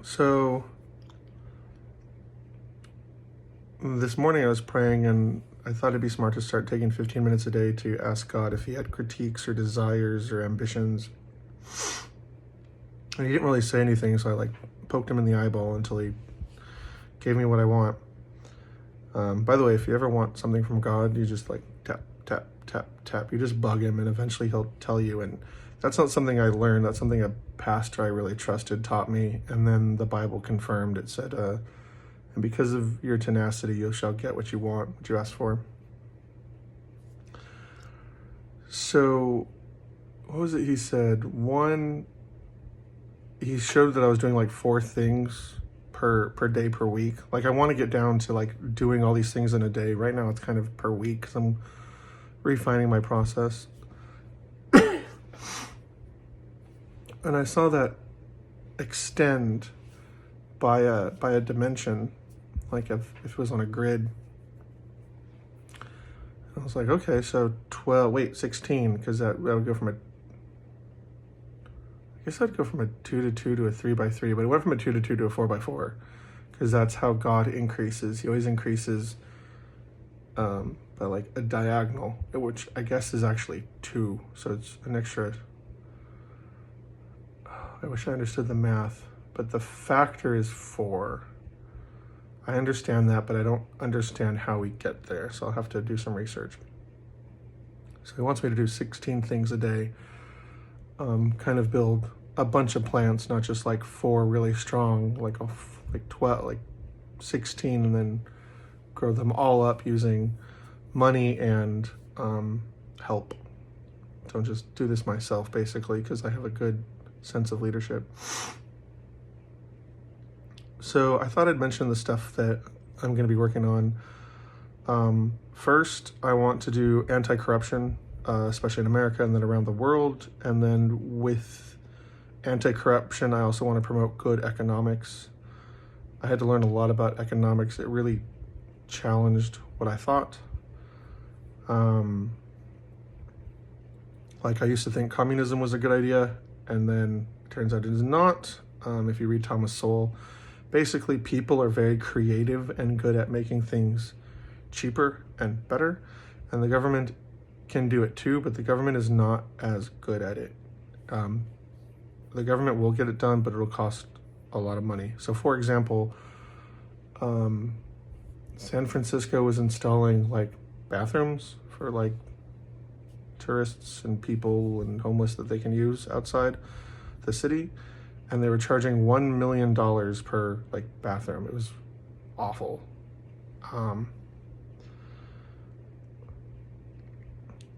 So this morning I was praying and I thought it'd be smart to start taking 15 minutes a day to ask God if he had critiques or desires or ambitions. And he didn't really say anything, so I poked him in the eyeball until he gave me what I want. By the way, if you ever want something from God, you just tap, tap, tap, tap. You just bug him and eventually he'll tell you. And that's not something I learned. That's something a pastor I really trusted taught me. And then the Bible confirmed. It said, and because of your tenacity, you shall get what you want, what you ask for. So, what was it he said? One, he showed that I was doing 4 things per day per week. I want to get down to doing all these things in a day. Right now it's kind of per week because I'm refining my process. And I saw that extend by a dimension, if it was on a grid. I was like, okay, so 16, because that would go from I guess I'd go from a 2 to 2 to a 3 by 3, but it went from a 2 to 2 to a 4 by 4, because that's how God increases. He always increases by a diagonal, which I guess is actually 2, so it's an extra. I wish I understood the math, but the factor is 4. I understand that, but I don't understand how we get there, so I'll have to do some research. So he wants me to do 16 things a day, kind of build a bunch of plants, not just 4 really strong, 12, 16, and then grow them all up using money and help. Don't just do this myself, basically, because I have a good sense of leadership. So I thought I'd mention the stuff that I'm going to be working on. First, I want to do anti-corruption, especially in America and then around the world. And then with anti-corruption, I also want to promote good economics. I had to learn a lot about economics. It really challenged what I thought. I used to think communism was a good idea, and then it turns out it is not. If you read Thomas Sowell, basically people are very creative and good at making things cheaper and better, and the government can do it too, but the government is not as good at it. The government will get it done, but it'll cost a lot of money. So for example, San Francisco was installing bathrooms for tourists and people and homeless that they can use outside the city, and they were charging $1 million per bathroom. It was awful.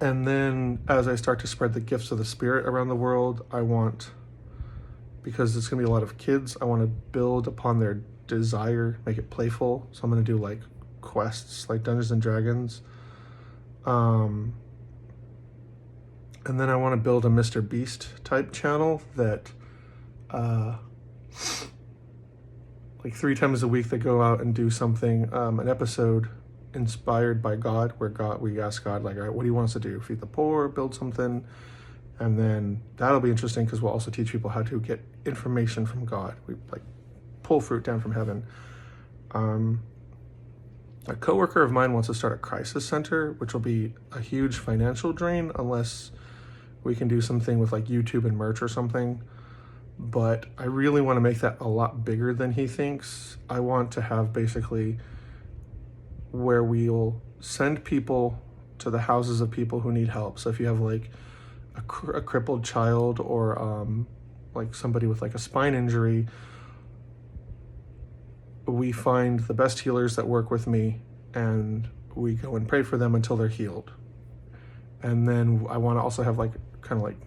And then as I start to spread the gifts of the Spirit around the world, I want, because it's gonna be a lot of kids, I want to build upon their desire, make it playful. So I'm gonna do quests, Dungeons and Dragons. And then I want to build a Mr. Beast type channel that 3 times a week they go out and do something, an episode inspired by God, where we ask God, all right, what do you want us to do? Feed the poor, build something. And then that'll be interesting because we'll also teach people how to get information from God. We pull fruit down from heaven. A coworker of mine wants to start a crisis center, which will be a huge financial drain unless we can do something with YouTube and merch or something. But I really want to make that a lot bigger than he thinks. I want to have basically where we'll send people to the houses of people who need help. So if you have a crippled child or somebody with a spine injury, we find the best healers that work with me and we go and pray for them until they're healed. And then I want to also have I like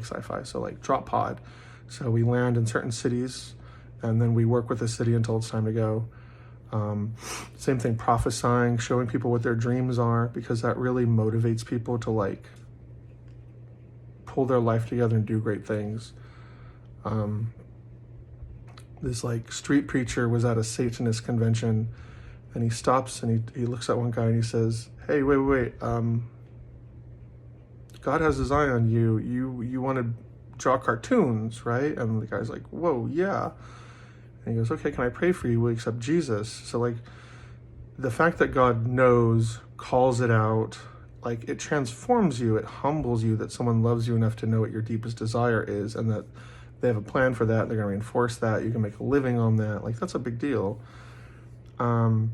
sci-fi, so drop pod. So we land in certain cities and then we work with the city until it's time to go. Same thing, prophesying, showing people what their dreams are, because that really motivates people to pull their life together and do great things. This street preacher was at a Satanist convention, and he stops and he looks at one guy and he says, hey, wait, God has his eye on you. You want to draw cartoons, right? And the guy's like, whoa, yeah. And he goes, okay, can I pray for you? Will you accept Jesus? So like the fact that God knows, calls it out, like it transforms you, it humbles you that someone loves you enough to know what your deepest desire is, and that they have a plan for that. They're going to reinforce that. You can make a living on that. Like that's a big deal. And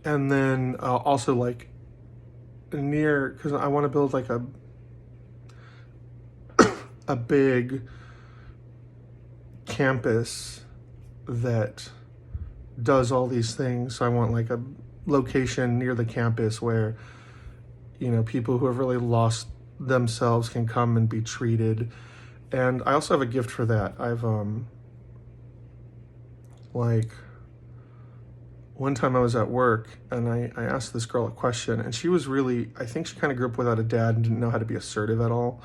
then also like near, because I want to build like a big campus that does all these things. So I want like a location near the campus where, you know, people who have really lost themselves can come and be treated. And I also have a gift for that. I've like one time I was at work and I asked this girl a question, and she was really, I think she kind of grew up without a dad and didn't know how to be assertive at all.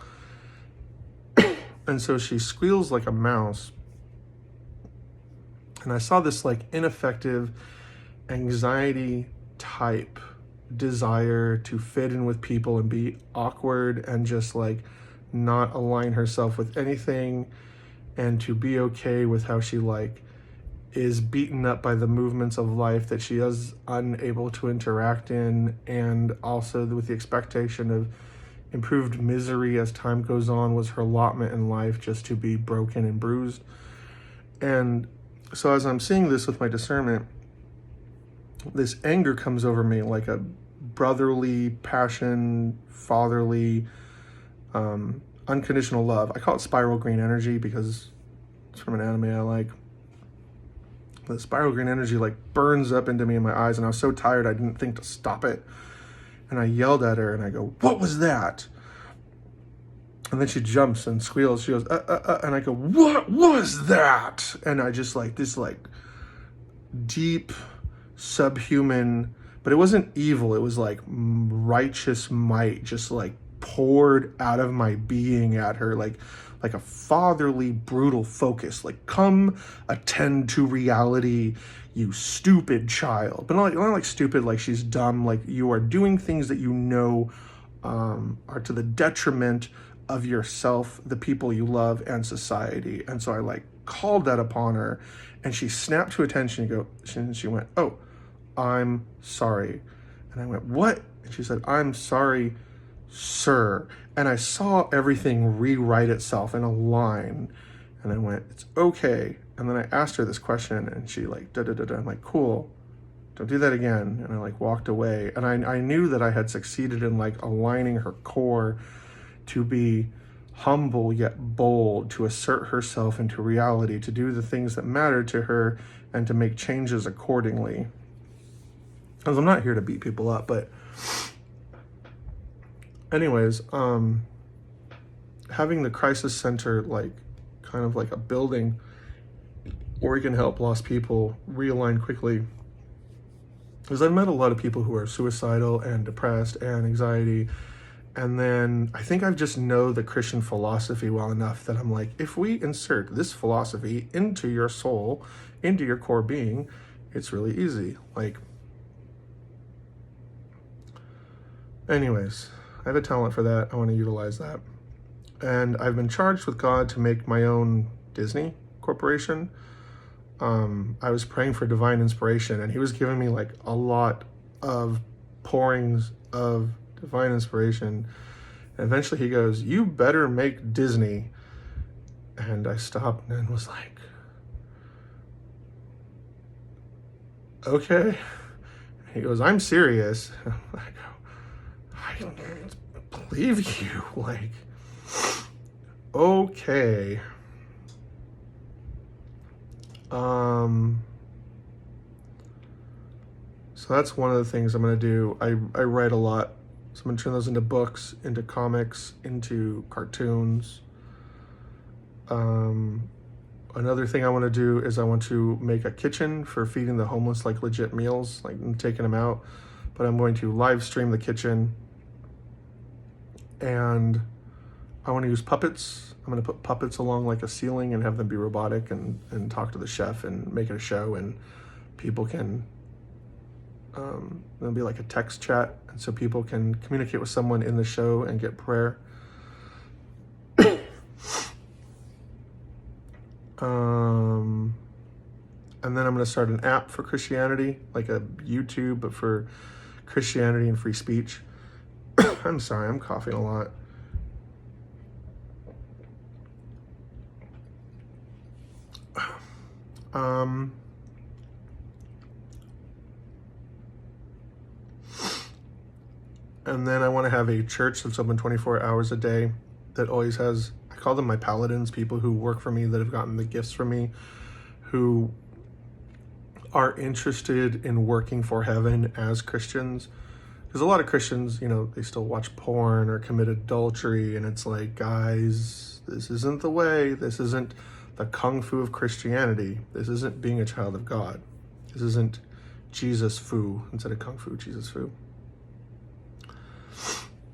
And so she squeals like a mouse. And I saw this like ineffective anxiety type desire to fit in with people and be awkward and just like not align herself with anything, and to be okay with how she like is beaten up by the movements of life that she is unable to interact in, and also with the expectation of improved misery as time goes on was her allotment in life, just to be broken and bruised. And so as I'm seeing this with my discernment, this anger comes over me like a brotherly passion, fatherly, unconditional love. I call it spiral green energy because it's from an anime I like. The spiral green energy like burns up into me in my eyes, and I was so tired I didn't think to stop it. And I yelled at her and I go, "What was that?" And then she jumps and squeals. She goes, and I go, "What was that?" And I just like this like deep subhuman, but it wasn't evil. It was like righteous might just like poured out of my being at her, like a fatherly, brutal focus. Like, come attend to reality, you stupid child. But not like stupid, like she's dumb. Like you are doing things that you know are to the detriment of yourself, the people you love, and society. And so I like called that upon her, and she snapped to attention. And she went, "Oh, I'm sorry." And I went, "What?" And she said, "I'm sorry, sir." And I saw everything rewrite itself in a line. And I went, "It's okay." And then I asked her this question, and she like, da-da-da-da. I'm like, "Cool, don't do that again." And I like walked away. And I knew that I had succeeded in like aligning her core to be humble yet bold, to assert herself into reality, to do the things that matter to her, and to make changes accordingly. Because I'm not here to beat people up, but anyways, having the crisis center like kind of like a building where we can help lost people realign quickly. Because I've met a lot of people who are suicidal and depressed and anxiety, and then I think I just know the Christian philosophy well enough that I'm like, if we insert this philosophy into your soul, into your core being, it's really easy. Like, anyways, I have a talent for that. I want to utilize that. And I've been charged with God to make my own Disney corporation. I was praying for divine inspiration, and he was giving me like a lot of pourings of divine inspiration. And eventually he goes, "You better make Disney." And I stopped and was like, "Okay." He goes, "I'm serious." I go, "I don't believe you." Like, okay. So that's one of the things I'm going to do. I write a lot. So I'm going to turn those into books, into comics, into cartoons. Another thing I want to do is I want to make a kitchen for feeding the homeless, like legit meals, like I'm taking them out. But I'm going to live stream the kitchen. And I want to use puppets. I'm going to put puppets along like a ceiling and have them be robotic and talk to the chef and make it a show, and people can, there'll be like a text chat, and so people can communicate with someone in the show and get prayer. And then I'm going to start an app for Christianity, like a YouTube, but for Christianity and free speech. I'm sorry, I'm coughing a lot. And then I want to have a church that's open 24 hours a day that always has, I call them my paladins, people who work for me that have gotten the gifts from me, who are interested in working for heaven as Christians. Because a lot of Christians, you know, they still watch porn or commit adultery, and it's like, guys, this isn't the way. This isn't the kung fu of Christianity. This isn't being a child of God. This isn't Jesus fu instead of kung fu, Jesus fu.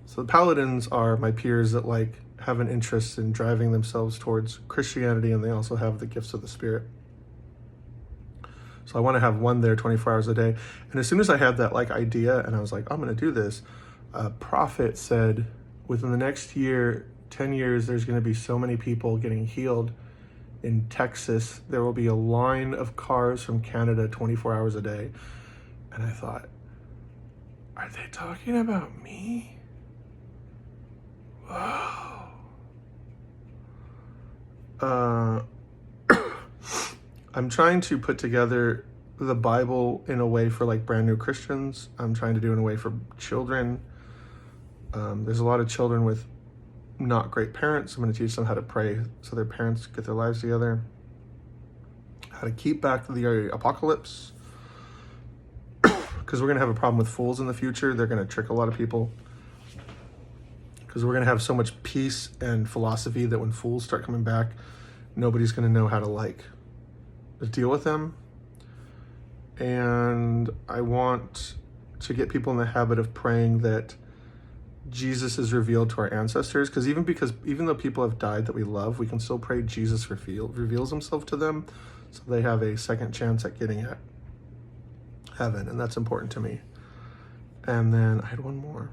So the paladins are my peers that like have an interest in driving themselves towards Christianity, and they also have the gifts of the Spirit. So I want to have one there 24 hours a day. And as soon as I had that like idea and I was like, I'm going to do this, a prophet said within the next year, 10 years, there's going to be so many people getting healed in Texas. There will be a line of cars from Canada 24 hours a day. And I thought, are they talking about me? Wow. I'm trying to put together the Bible in a way for like brand new Christians. I'm trying to do it in a way for children. There's a lot of children with not great parents. I'm going to teach them how to pray so their parents get their lives together. How to keep back the apocalypse. Because we're going to have a problem with fools in the future. They're going to trick a lot of people. Because we're going to have so much peace and philosophy that when fools start coming back, nobody's going to know how to like deal with them. And I want to get people in the habit of praying that Jesus is revealed to our ancestors, because even though people have died that we love, we can still pray Jesus reveals himself to them, so they have a second chance at getting at heaven, and that's important to me. And then I had one more.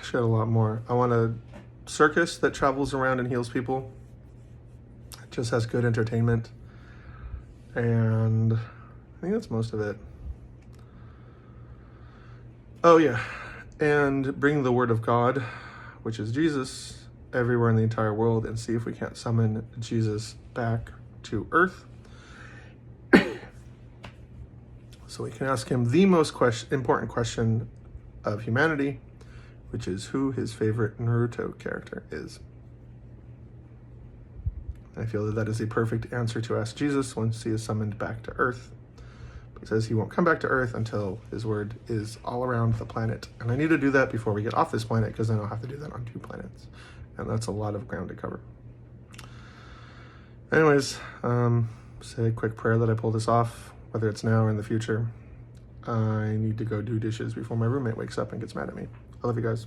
She had a lot more. I want a circus that travels around and heals people. It just has good entertainment. And I think that's most of it. Oh yeah, and bring the word of God, which is Jesus, everywhere in the entire world, and see if we can't summon Jesus back to earth. So we can ask him the most important question of humanity, which is who his favorite Naruto character is. I feel that is a perfect answer to ask Jesus once he is summoned back to Earth. But he says he won't come back to Earth until his word is all around the planet. And I need to do that before we get off this planet, because then I'll have to do that on 2 planets. And that's a lot of ground to cover. Anyways, say a quick prayer that I pull this off, whether it's now or in the future. I need to go do dishes before my roommate wakes up and gets mad at me. I love you guys.